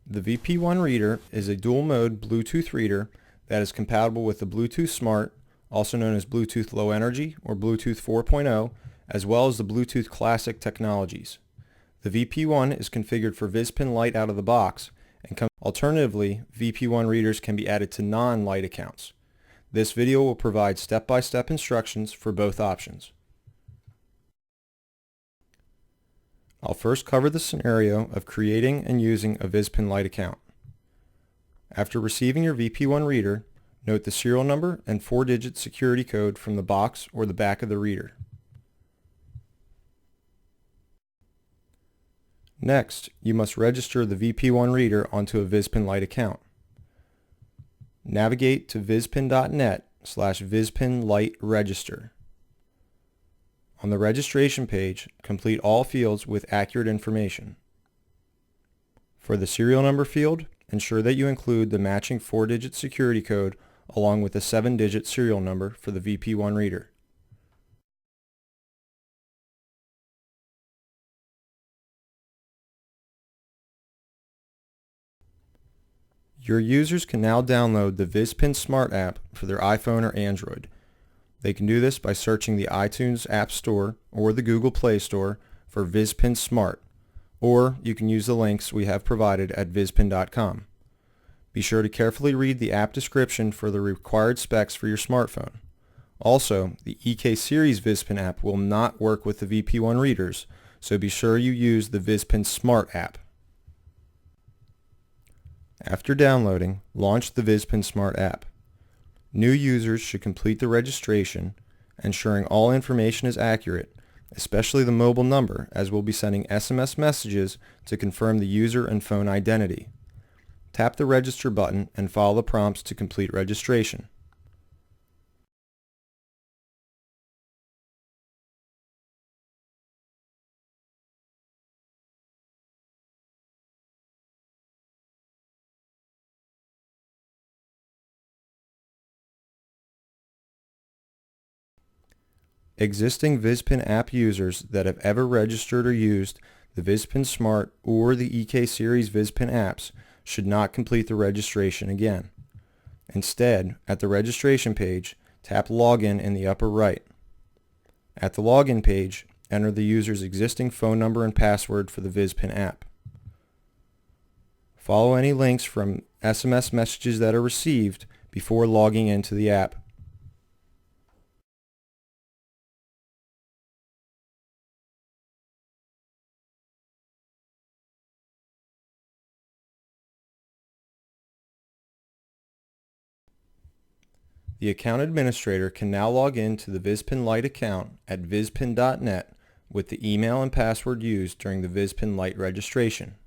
The VP1 reader is a dual-mode Bluetooth reader that is compatible with the Bluetooth Smart, also known as Bluetooth Low Energy or Bluetooth 4.0, as well as the Bluetooth Classic technologies. The VP1 is configured for VIZpin Lite out of the box, and alternatively, VP1 readers can be added to non-Lite accounts. This video will provide step-by-step instructions for both options. I'll first cover the scenario of creating and using a VIZpin Lite account. After receiving your VP1 reader, note the serial number and 4-digit security code from the box or the back of the reader. Next, you must register the VP1 reader onto a VIZpin Lite account. Navigate to VIZpin.net/VIZpin Lite Register. On the registration page, complete all fields with accurate information. For the serial number field, ensure that you include the matching 4-digit security code along with the 7-digit serial number for the VP1 reader. Your users can now download the VIZpin Smart app for their iPhone or Android. They can do this by searching the iTunes App Store or the Google Play Store for VIZpin Smart, or you can use the links we have provided at VIZpin.com. Be sure to carefully read the app description for the required specs for your smartphone. Also, the EK Series VIZpin app will not work with the VP1 readers, so be sure you use the VIZpin Smart app. After downloading, launch the VIZpin Smart app. New users should complete the registration, ensuring all information is accurate, especially the mobile number, as we'll be sending SMS messages to confirm the user and phone identity. Tap the Register button and follow the prompts to complete registration. Existing VIZpin app users that have ever registered or used the VIZpin Smart or the EK Series VIZpin apps should not complete the registration again. Instead, at the registration page, tap Login in the upper right. At the login page, enter the user's existing phone number and password for the VIZpin app. Follow any links from SMS messages that are received before logging into the app. The account administrator can now log in to the VIZpin Lite account at VIZpin.net with the email and password used during the VIZpin Lite registration.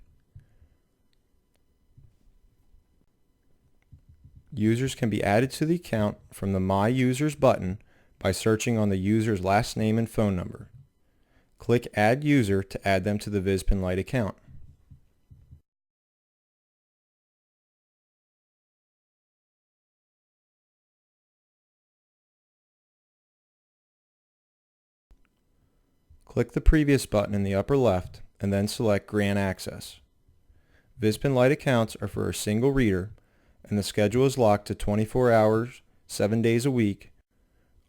Users can be added to the account from the My Users button by searching on the user's last name and phone number. Click Add User to add them to the VIZpin Lite account. Click the Previous button in the upper left and then select Grant Access. VIZpin Lite accounts are for a single reader and the schedule is locked to 24 hours, 7 days a week.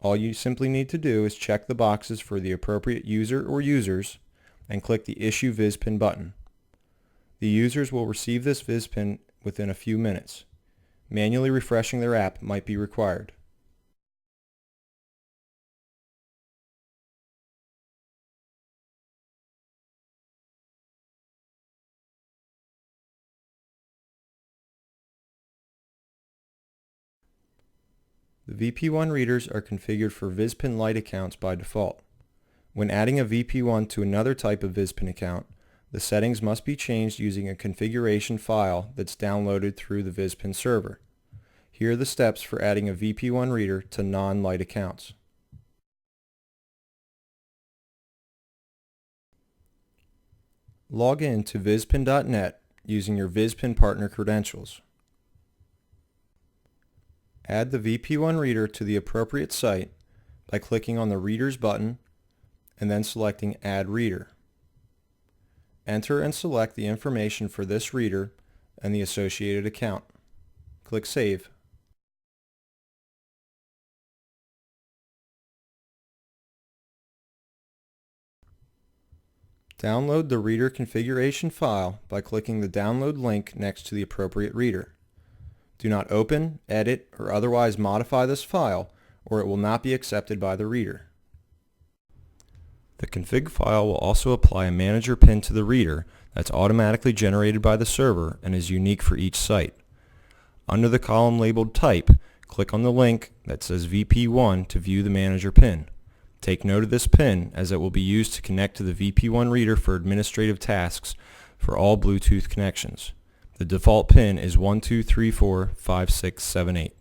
All you simply need to do is check the boxes for the appropriate user or users and click the Issue VIZpin button. The users will receive this VIZpin within a few minutes. Manually refreshing their app might be required. The VP1 readers are configured for VIZpin Lite accounts by default. When adding a VP1 to another type of VIZpin account, the settings must be changed using a configuration file that's downloaded through the VIZpin server. Here are the steps for adding a VP1 reader to non-Lite accounts. Log in to VIZpin.net using your VIZpin partner credentials. Add the VP1 reader to the appropriate site by clicking on the Readers button and then selecting Add Reader. Enter and select the information for this reader and the associated account. Click Save. Download the reader configuration file by clicking the download link next to the appropriate reader. Do not open, edit, or otherwise modify this file, or it will not be accepted by the reader. The config file will also apply a manager pin to the reader that's automatically generated by the server and is unique for each site. Under the column labeled Type, click on the link that says VP1 to view the manager pin. Take note of this pin as it will be used to connect to the VP1 reader for administrative tasks for all Bluetooth connections. The default pin is 12345678.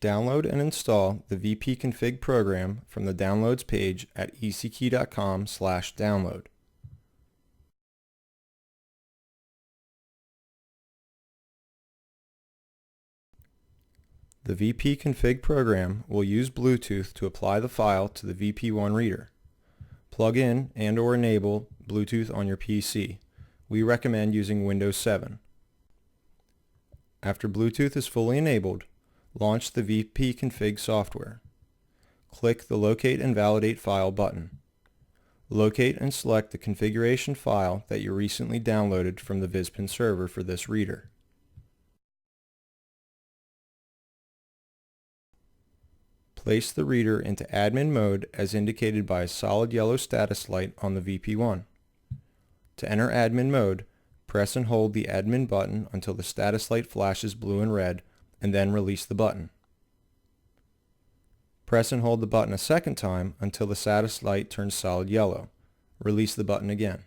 Download and install the VPconfig program from the Downloads page at eckey.com/download. The VPconfig program will use Bluetooth to apply the file to the VP1 reader. Plug in and/or enable Bluetooth on your PC. We recommend using Windows 7. After Bluetooth is fully enabled, launch the VPconfig software. Click the Locate and Validate File button. Locate and select the configuration file that you recently downloaded from the VIZpin server for this reader. Place the reader into admin mode as indicated by a solid yellow status light on the VP1. To enter admin mode, press and hold the admin button until the status light flashes blue and red, and then release the button. Press and hold the button a second time until the status light turns solid yellow. Release the button again.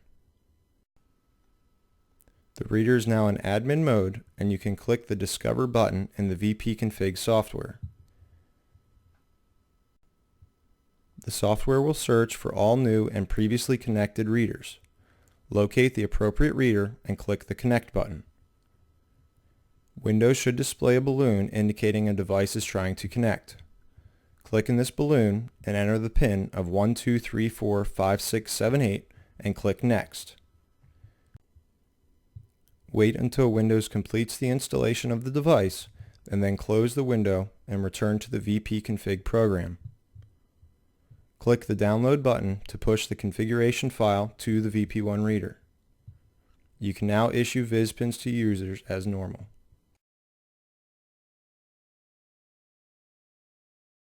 The reader is now in admin mode, and you can click the Discover button in the VPconfig software. The software will search for all new and previously connected readers. Locate the appropriate reader and click the Connect button. Windows should display a balloon indicating a device is trying to connect. Click in this balloon and enter the PIN of 12345678 and click Next. Wait until Windows completes the installation of the device and then close the window and return to the VPconfig program. Click the Download button to push the configuration file to the VP1 reader. You can now issue VIZpins to users as normal.